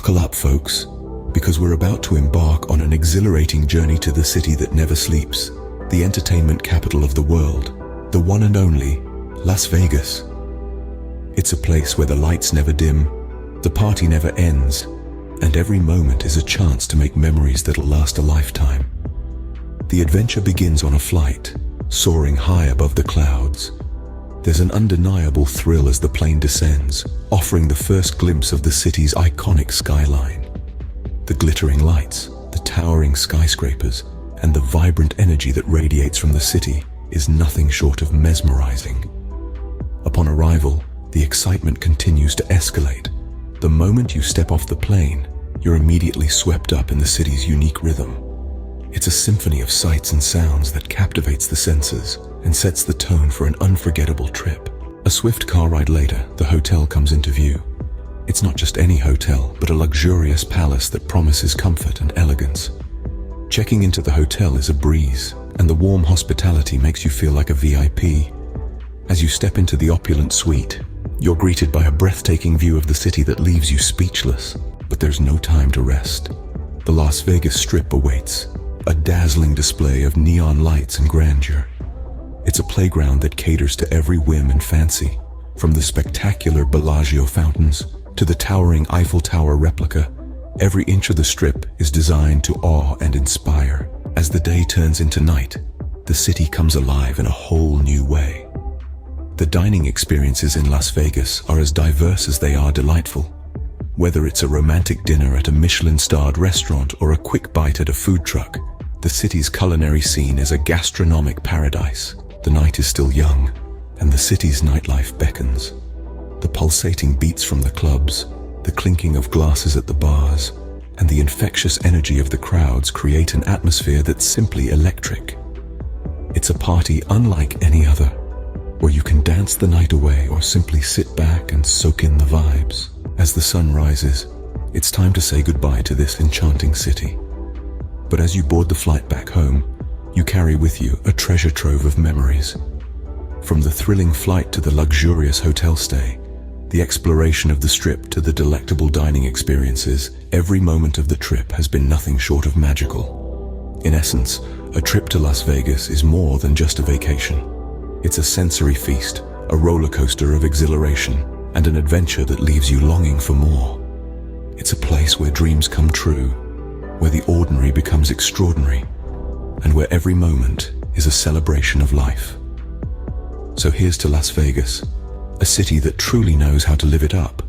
Buckle up, folks, because we're about to embark on an exhilarating journey to the city that never sleeps, the entertainment capital of the world, the one and only Las Vegas. It's a place where the lights never dim, the party never ends, and every moment is a chance to make memories that'll last a lifetime. The adventure begins on a flight, soaring high above the clouds. There's an undeniable thrill as the plane descends, offering the first glimpse of the city's iconic skyline. The glittering lights, the towering skyscrapers, and the vibrant energy that radiates from the city is nothing short of mesmerizing. Upon arrival, the excitement continues to escalate. The moment you step off the plane, you're immediately swept up in the city's unique rhythm. It's a symphony of sights and sounds that captivates the senses and sets the tone for an unforgettable trip. A swift car ride later, the hotel comes into view. It's not just any hotel, but a luxurious palace that promises comfort and elegance. Checking into the hotel is a breeze, and the warm hospitality makes you feel like a VIP. As you step into the opulent suite, you're greeted by a breathtaking view of the city that leaves you speechless. But there's no time to rest. The Las Vegas Strip awaits, a dazzling display of neon lights and grandeur. It's a playground that caters to every whim and fancy, from the spectacular Bellagio fountains to the towering Eiffel Tower replica. Every inch of the Strip is designed to awe and inspire. As the day turns into night, the city comes alive in a whole new way. The dining experiences in Las Vegas are as diverse as they are delightful. Whether it's a romantic dinner at a Michelin-starred restaurant or a quick bite at a food truck, the city's culinary scene is a gastronomic paradise. The night is still young, and the city's nightlife beckons. The pulsating beats from the clubs, the clinking of glasses at the bars, and the infectious energy of the crowds create an atmosphere that's simply electric. It's a party unlike any other, where you can dance the night away or simply sit back and soak in the vibes. As the sun rises, it's time to say goodbye to this enchanting city. But as you board the flight back home, you carry with you a treasure trove of memories. From the thrilling flight to the luxurious hotel stay, the exploration of the Strip to the delectable dining experiences, every moment of the trip has been nothing short of magical. In essence, a trip to Las Vegas is more than just a vacation. It's a sensory feast, a roller coaster of exhilaration, and an adventure that leaves you longing for more. It's a place where dreams come true, where the ordinary becomes extraordinary, and where every moment is a celebration of life. So here's to Las Vegas, a city that truly knows how to live it up.